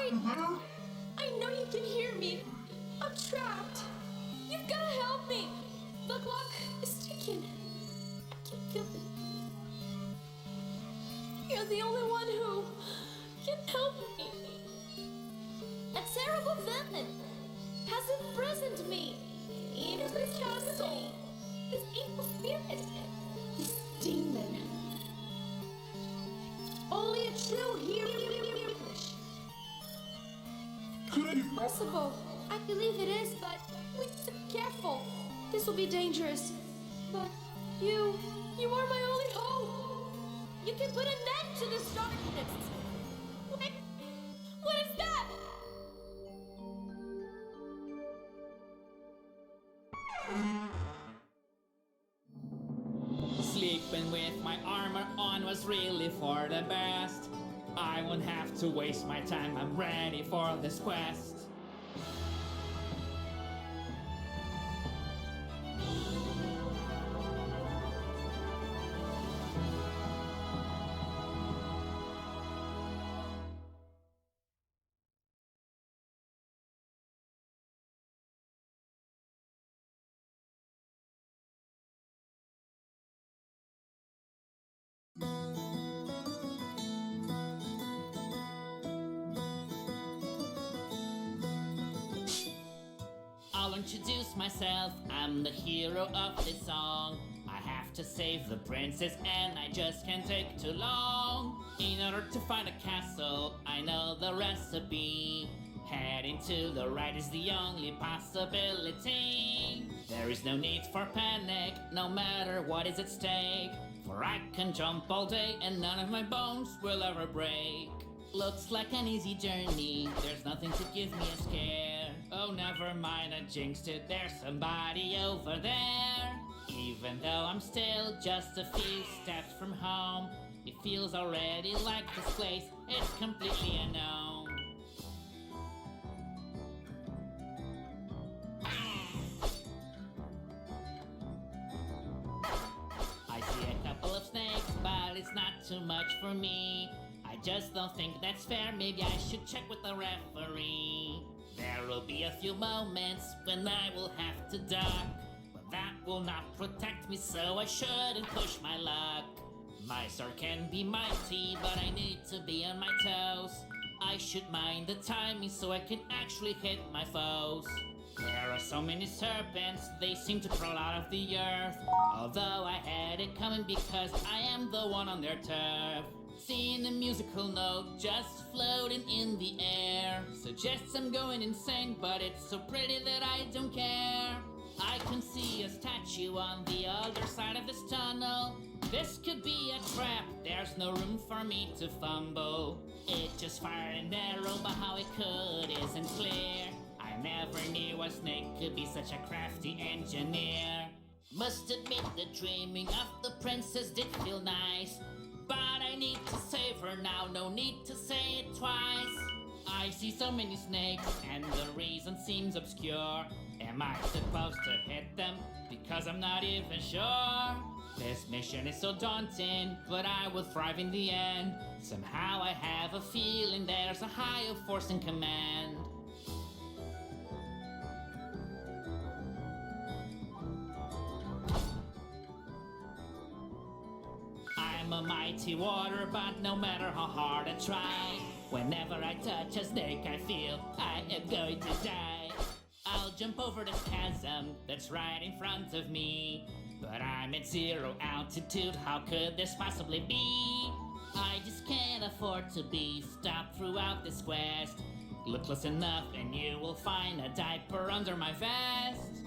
I know you can hear me. I'm trapped. You've got to help me. The clock is ticking. I can't feel it. You're the only one who can help me. A terrible villain has imprisoned me in this castle. This evil spirit. This demon. Only a true hero. Could it be Possible. I believe it is, but please be careful. This will be dangerous. But you are my only hope. You can put an end to this darkness. What is that? Sleeping with my armor on was really for the best. I won't have to waste my time, I'm ready for this quest. I'll introduce myself, I'm the hero of this song. I have to save the princess and I just can't take too long. In order to find a castle, I know the recipe. Heading to the right is the only possibility. There is no need for panic, no matter what is at stake. For I can jump all day and none of my bones will ever break. Looks like an easy journey, there's nothing to give me a scare. Oh, never mind, I jinxed it, there's somebody over there. Even though I'm still just a few steps from home, it feels already like this place is completely unknown. I see a couple of snakes, but it's not too much for me. I just don't think that's fair, maybe I should check with the referee. There will be a few moments when I will have to duck, but that will not protect me, so I shouldn't push my luck. My sword can be mighty, but I need to be on my toes. I should mind the timing so I can actually hit my foes. There are so many serpents, they seem to crawl out of the earth. Although I had it coming because I am the one on their turf. Seeing a musical note just floating in the air suggests I'm going insane, but it's so pretty that I don't care. I can see a statue on the other side of this tunnel. This could be a trap, there's no room for me to fumble. It just fired an arrow, but how it could isn't clear. I never knew a snake could be such a crafty engineer. Must admit the dreaming of the princess did feel nice, but I need to save her now, no need to say it twice. I see so many snakes and the reason seems obscure. Am I supposed to hit them? Because I'm not even sure. This mission is so daunting, but I will thrive in the end. Somehow I have a feeling there's a higher force in command. I'm a mighty water, but no matter how hard I try, whenever I touch a snake, I feel I am going to die. I'll jump over this chasm that's right in front of me, but I'm at 0 altitude, how could this possibly be? I just can't afford to be stopped throughout this quest. Look close enough and you will find a diaper under my vest.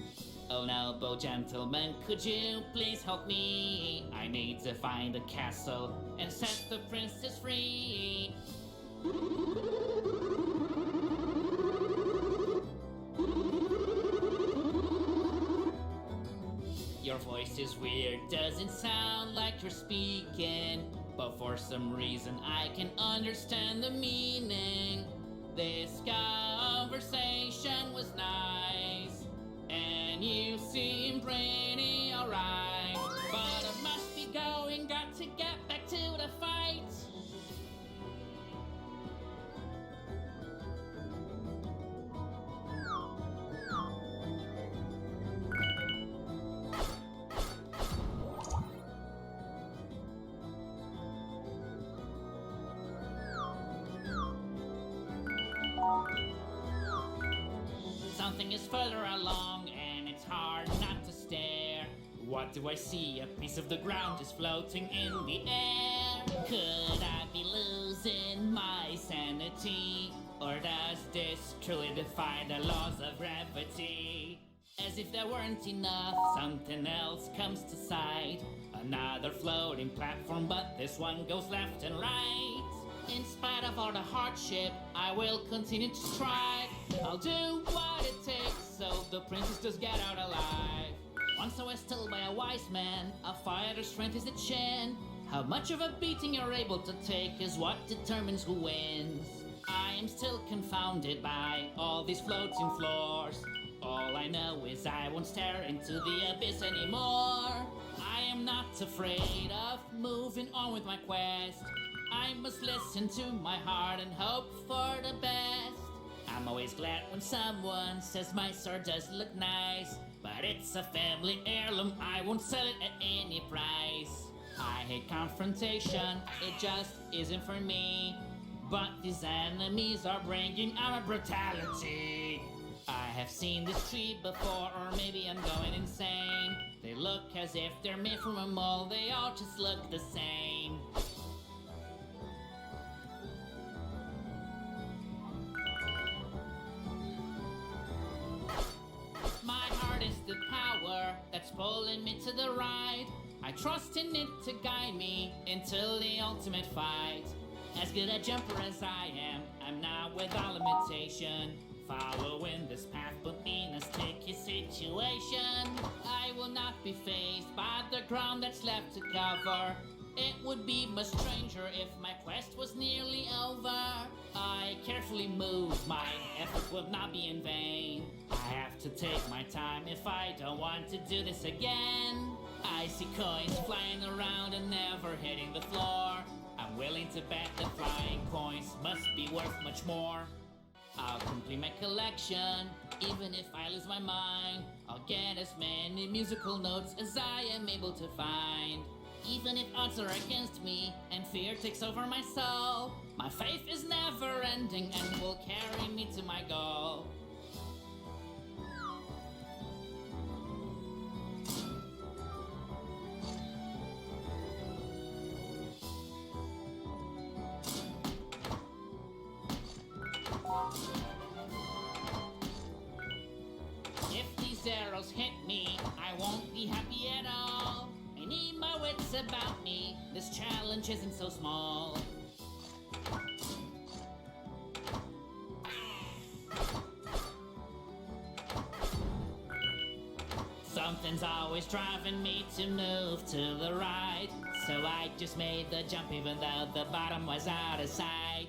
Oh noble gentleman, could you please help me? I need to find a castle and set the princess free. Your voice is weird, doesn't sound like you're speaking, but for some reason I can understand the meaning. This conversation was nice, and you seem pretty alright, but I must be going, got to get back to the fight. Something is further along, and it's hard not to stare. What do I see? A piece of the ground is floating in the air. Could I be losing my sanity? Or does this truly defy the laws of gravity? As if there weren't enough, something else comes to sight. Another floating platform, but this one goes left and right. In spite of all the hardship, I will continue to strive. I'll do what it takes so the princess does get out alive. Once I was told by a wise man, a fighter's strength is the chin. How much of a beating you're able to take is what determines who wins. I am still confounded by all these floating floors. All I know is I won't stare into the abyss anymore. I am not afraid of moving on with my quest. I must listen to my heart and hope for the best. I'm always glad when someone says my sword does look nice, but it's a family heirloom, I won't sell it at any price. I hate confrontation, it just isn't for me. But these enemies are bringing our brutality. I have seen this tree before, or maybe I'm going insane. They look as if they're made from a mold, they all just look the same. My heart is the power that's pulling me to the right. I trust in it to guide me until the ultimate fight. As good a jumper as I am, I'm not without limitation. Following this path put me in a sticky situation. I will not be faced by the ground that's left to cover. It would be much stranger if my quest was nearly over. I carefully move, my effort will not be in vain. I have to take my time if I don't want to do this again. I see coins flying around and never hitting the floor. I'm willing to bet the flying coins must be worth much more. I'll complete my collection, even if I lose my mind. I'll get as many musical notes as I am able to find. Even if odds are against me and fear takes over my soul, my faith is never ending and will carry me to my goal. If these arrows hit me, I won't be happy at all. I need my wits about me, this challenge isn't so small. Something's always driving me to move to the right, so I just made the jump even though the bottom was out of sight.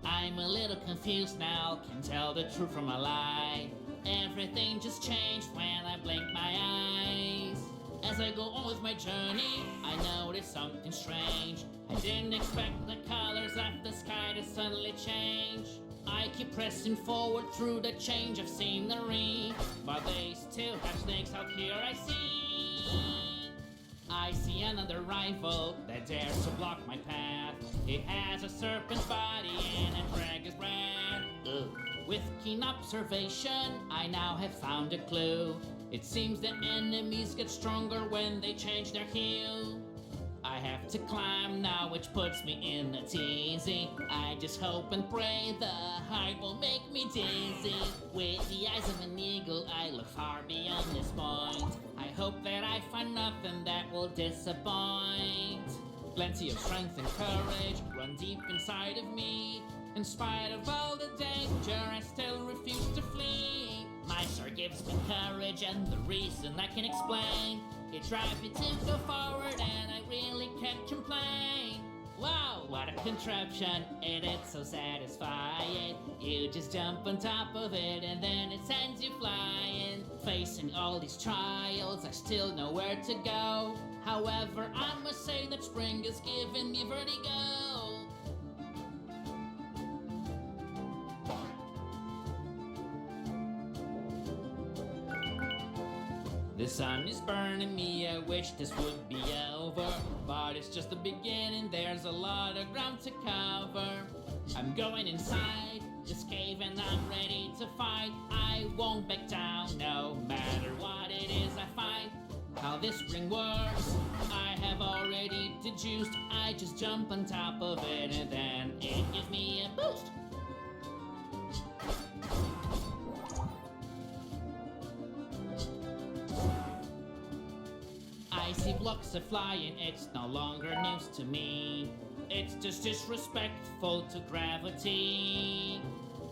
I'm a little confused now, can tell the truth from a lie. Everything just changed when I blinked my eyes. As I go on with my journey, I notice something strange. I didn't expect the colors of the sky to suddenly change. I keep pressing forward through the change of scenery, but they still have snakes out here, I see. I see another rival that dares to block my path. It has a serpent's body and a dragon's breath. With keen observation, I now have found a clue. It seems the enemies get stronger when they change their hue. I have to climb now, which puts me in a tizzy. I just hope and pray the height will make me dizzy. With the eyes of an eagle, I look far beyond this point. I hope that I find nothing that will disappoint. Plenty of strength and courage run deep inside of me. In spite of all the danger, I still refuse to flee. My sword gives me courage and the reason I can explain. It drives me to go forward and I really can't complain. Wow, what a contraption, and it's so satisfying. You just jump on top of it and then it sends you flying. Facing all these trials, I still know where to go. However, I must say that spring is giving me vertigo. The sun is burning me, I wish this would be over. But it's just the beginning, there's a lot of ground to cover. I'm going inside this cave and I'm ready to fight. I won't back down no matter what it is I find. How this spring works, I have already deduced. I just jump on top of it and then it gives me a boost. I see blocks are flying, it's no longer news to me. It's just disrespectful to gravity.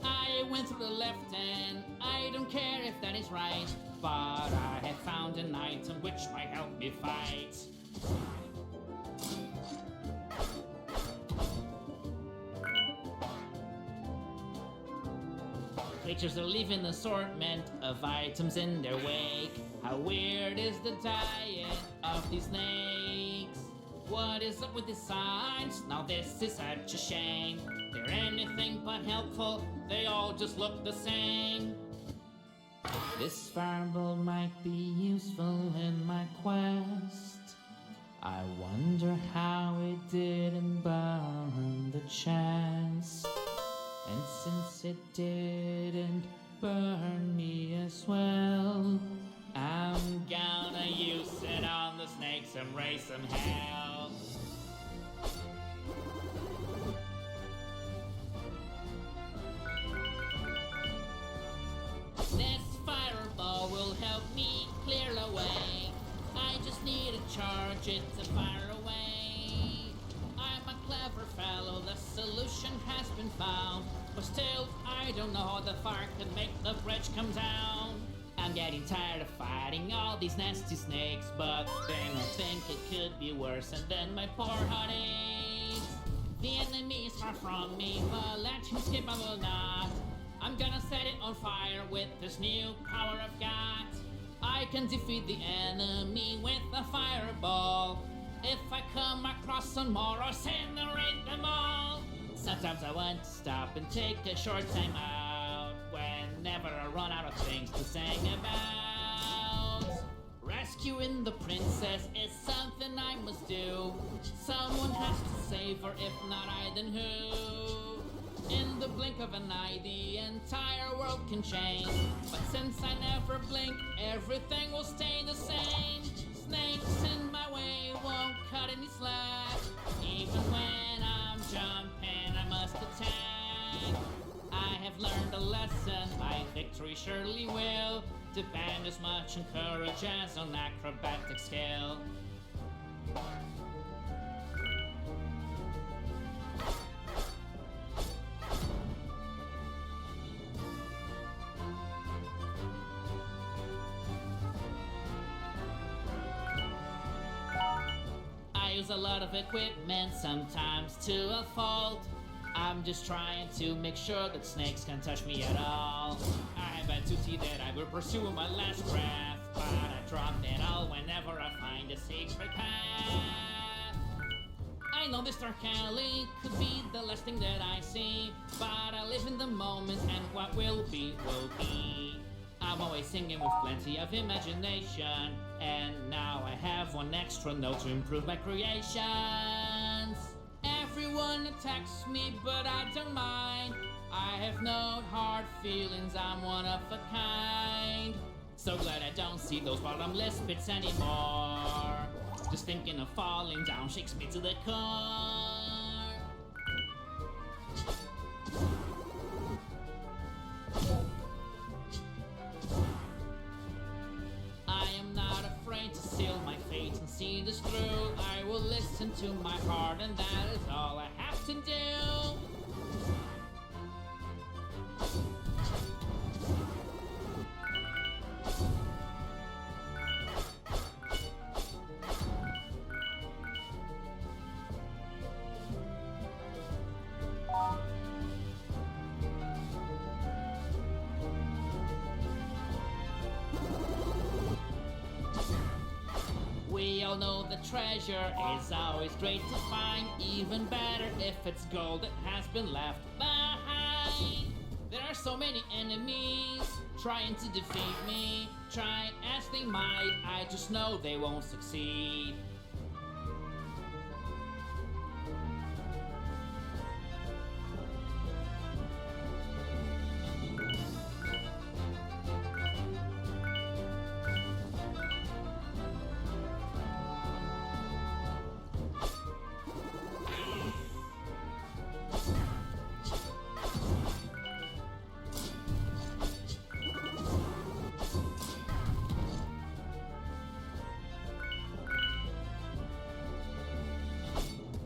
I went through the left and I don't care if that is right, but I have found an item which might help me fight. Creatures are leaving an assortment of items in their wake. How weird is the diet of these snakes? What is up with these signs? Now this is such a shame. They're anything but helpful, they all just look the same. This fireball might be useful in my quest. I wonder how it didn't burn the chest. And since it didn't burn me as well, I'm gonna use it on the snakes and raise some hell. This fireball will help me clear the way. I just need to charge it to fire away. I'm a clever fellow, the solution has been found. But still, I don't know how the fire could make the bridge come down. I'm getting tired of fighting all these nasty snakes, but then I think it could be worse, and then my poor heart aches. The enemy is far from me, but let him skip I will not. I'm gonna set it on fire with this new power I've got. I can defeat the enemy with a fireball. If I come across some more, I'll incinerate them all. Sometimes I want to stop and take a short time out whenever I run out of things to sing about. Rescuing the princess is something I must do. Someone has to save her, if not I, then who? In the blink of an eye, the entire world can change. But since I never blink, everything will stay the same. Snakes in my way won't cut any slack. Even when I'm jumping, I must attack. I have learned a lesson, my victory surely will depend as much on courage as on acrobatic skill. I use a lot of equipment, sometimes to a fault. I'm just trying to make sure that snakes can't touch me at all. I have a duty that I will pursue in my last breath, but I drop it all whenever I find a secret path. I know this dark alley could be the last thing that I see, but I live in the moment and what will be, will be. I'm always singing with plenty of imagination, and now I have one extra note to improve my creations. Everyone attacks me, but I don't mind. I have no hard feelings, I'm one of a kind. So glad I don't see those bottomless pits anymore. Just thinking of falling down shakes me to the core. I am not afraid to seal my fate and see this through. I will listen to my heart, and that is all I have to do. We all know the treasure is always great to find. Even better if it's gold that has been left behind. There are so many enemies trying to defeat me. Try as they might, I just know they won't succeed.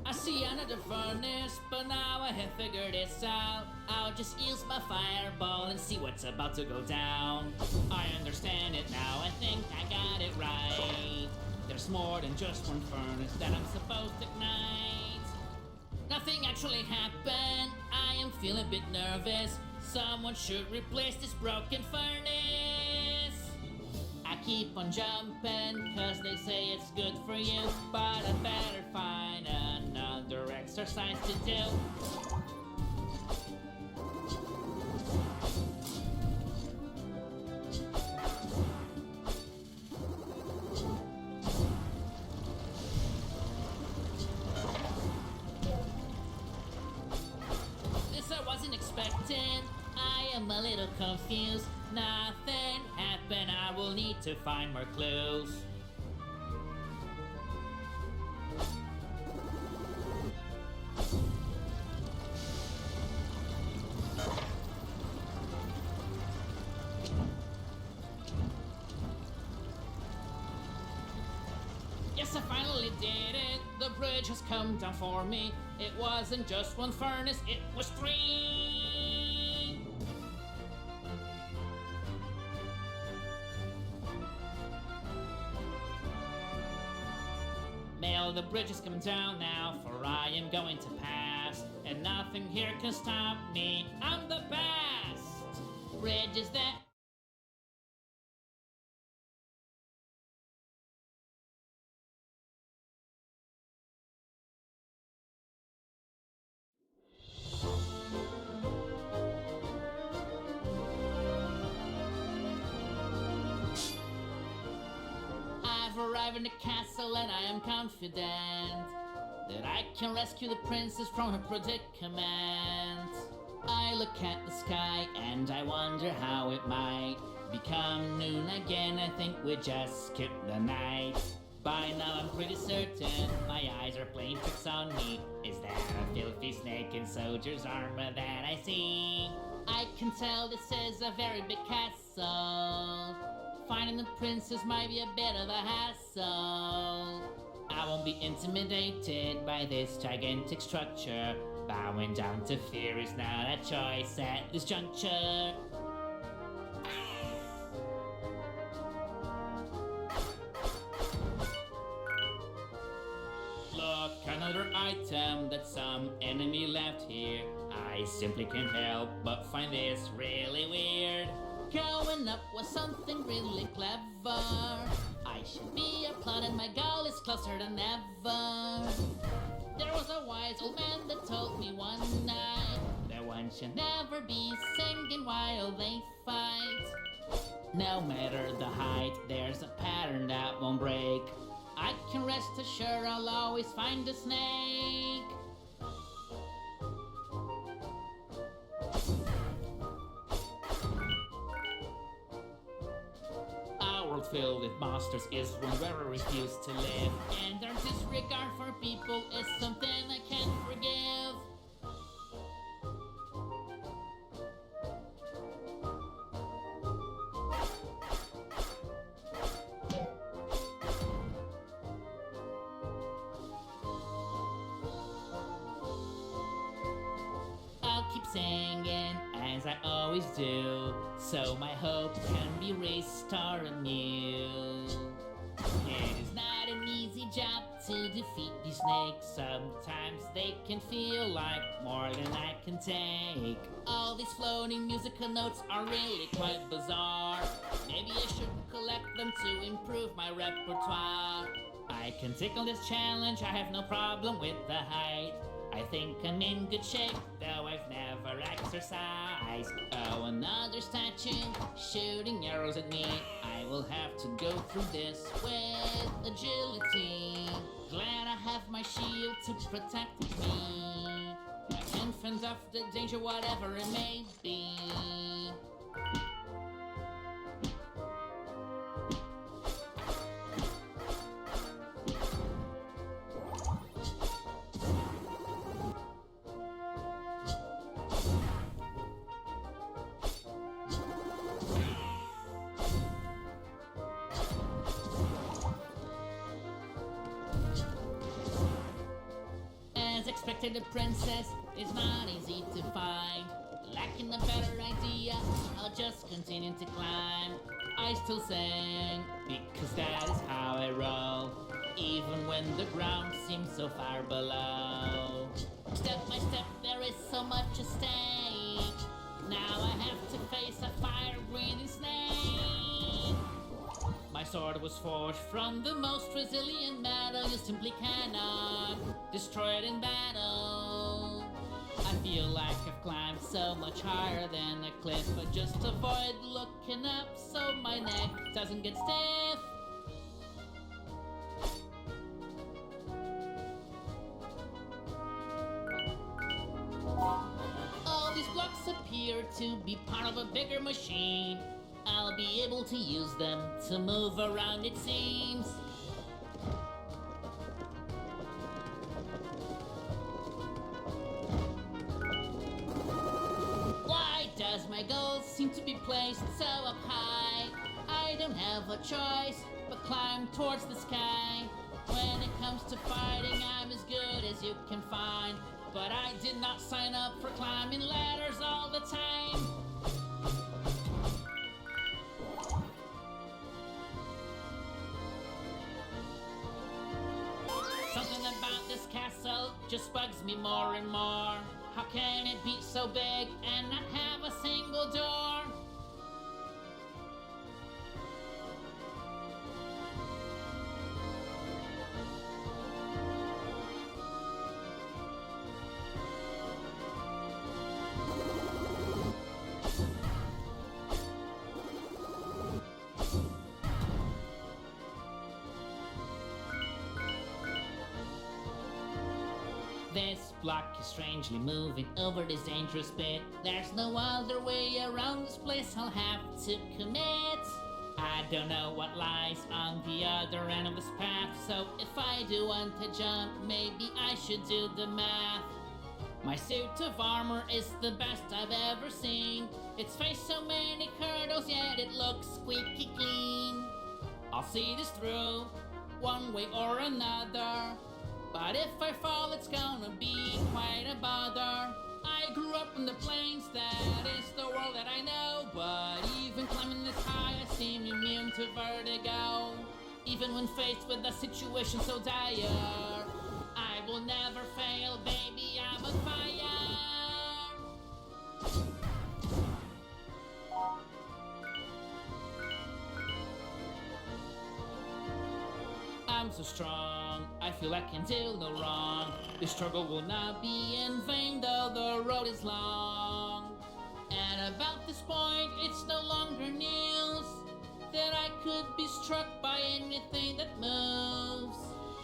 I see another furnace, but now I have figured this out. I'll just use my fireball and see what's about to go down. I understand it now, I think I got it right. There's more than just one furnace that I'm supposed to ignite. Nothing actually happened, I am feeling a bit nervous. Someone should replace this broken furnace. I keep on jumping, cause they say it's good for you. But I better find another exercise to do. This I wasn't expecting, I am a little confused. Nothing happened, I will need to find more clues. Yes, I finally did it. The bridge has come down for me. It wasn't just one furnace, it was 3. May all the bridges come down now, for I am going to pass, and nothing here can stop me. I'm the best. Bridges that I've arrived in the castle and I am confident that I can rescue the princess from her predicament. I look at the sky and I wonder how it might become noon again. I think we just skipped the night. By now I'm pretty certain my eyes are playing tricks on me. Is that a filthy snake in soldier's armor that I see? I can tell this is a very big castle. Finding the princess might be a bit of a hassle. I won't be intimidated by this gigantic structure. Bowing down to fear is not a choice at this juncture. Look, another item that some enemy left here. I simply can't help but find this really weird. Going up was something really clever. I should be applauded, my goal is closer than ever. There was a wise old man that told me one night that one should never be singing while they fight. No matter the height, there's a pattern that won't break. I can rest assured I'll always find a snake. Our world filled with monsters is one where I refuse to live. And their disregard for people is something I can't forgive. I'll keep singing as I always do, so my hope can be restored anew. It is not an easy job to defeat these snakes. Sometimes they can feel like more than I can take. All these floating musical notes are really quite bizarre. Maybe I should collect them to improve my repertoire. I can tackle this challenge, I have no problem with the height. I think I'm in good shape, though I've never exercised. Oh, another statue shooting arrows at me. I will have to go through this with agility. Glad I have my shield to protect me. I can fend off the danger, whatever it may be. As expected, the princess is not easy to find. Lacking a better idea, I'll just continue to climb. I still sing, because that is how I roll, even when the ground seems so far below. Step by step, there is so much at stake. Now I have to face a fire-breathing snake. My sword was forged from the most resilient metal. You simply cannot destroy it in battle. I feel like I've climbed so much higher than a cliff, but just avoid looking up so my neck doesn't get stiff. All these blocks appear to be part of a bigger machine. I'll be able to use them to move around, it seems. Why does my goal seem to be placed so up high? I don't have a choice but climb towards the sky. When it comes to fighting, I'm as good as you can find. But I did not sign up for climbing ladders all the time. Something about this castle just bugs me more and more. How can it be so big and not have a single door? This block is strangely moving over this dangerous bit. There's no other way around this place, I'll have to commit. I don't know what lies on the other end of this path, so if I do want to jump, maybe I should do the math. My suit of armor is the best I've ever seen. It's faced so many hurdles, yet it looks squeaky clean. I'll see this through, one way or another. But if I fall, it's gonna be quite a bother. I grew up in the plains, that is the world that I know. But even climbing this high, I seem immune to vertigo. Even when faced with a situation so dire, I will never fail, baby, I'm on fire. I'm so strong, I feel I can do no wrong. The struggle will not be in vain, though the road is long. And about this point, it's no longer news that I could be struck by anything that moves.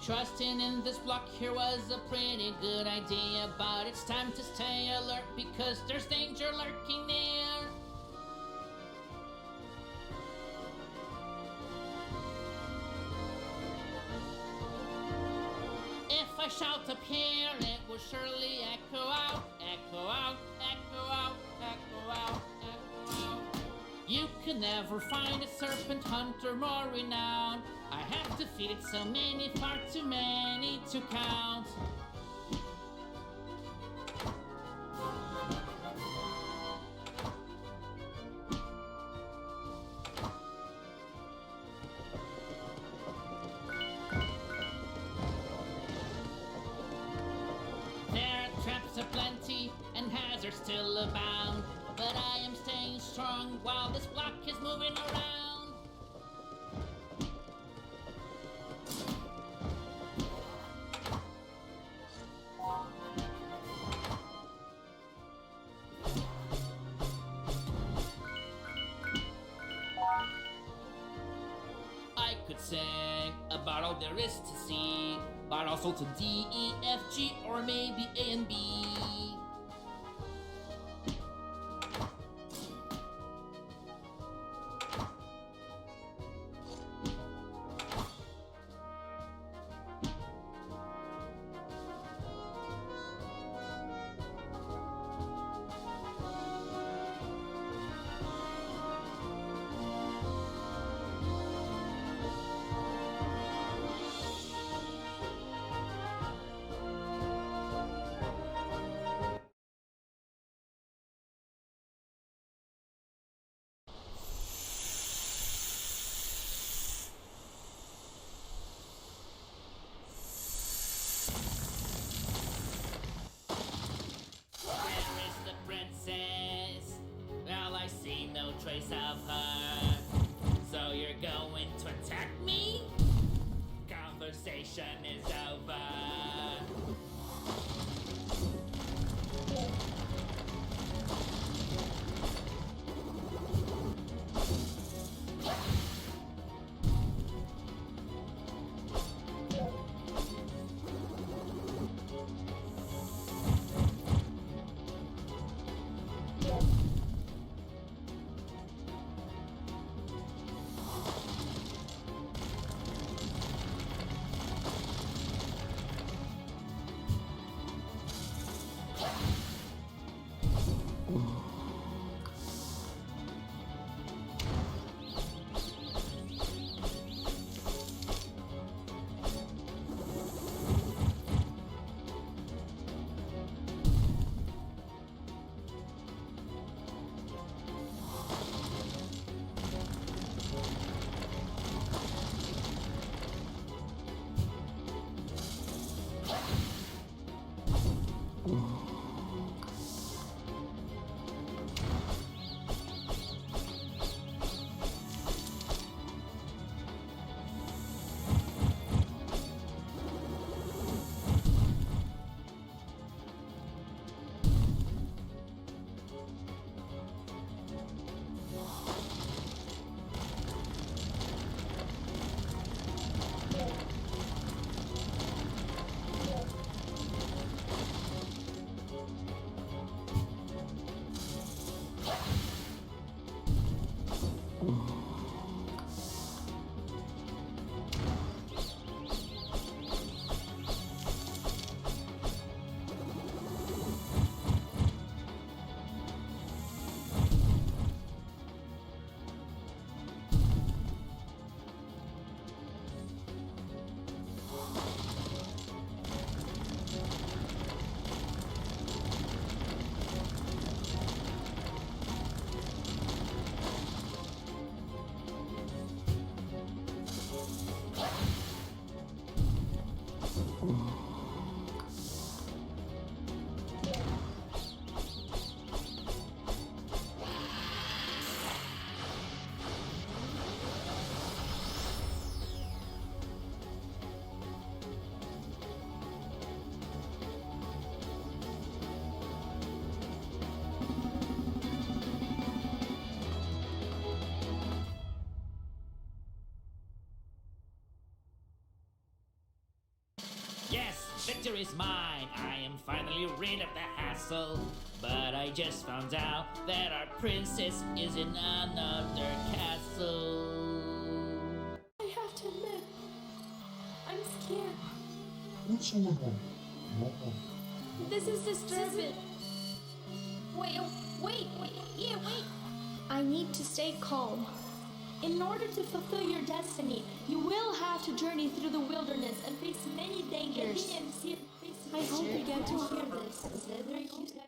Trusting in this block here was a pretty good idea, but it's time to stay alert because there's danger lurking near. If I shout up here, it will surely echo out, echo out, echo out, echo out, echo out. You could never find a serpent hunter more renowned. I have defeated so many, far too many to count. Traps aplenty and hazards still abound, but I am staying strong while this block is moving around. could sing about all there is to see, but also to D, E, F, G, or maybe A and B. Where is the princess? Well, I see no trace of her. So you're going to attack me? Conversation is over. Yes, victory is mine. I am finally rid of the hassle. But I just found out that our princess is in another castle. I have to admit, I'm scared. What's going on? Mom? This is disturbing. Wait. I need to stay calm. In order to fulfill your destiny, you will have to journey through the wilderness and face many dangers. I hope you get to hear this.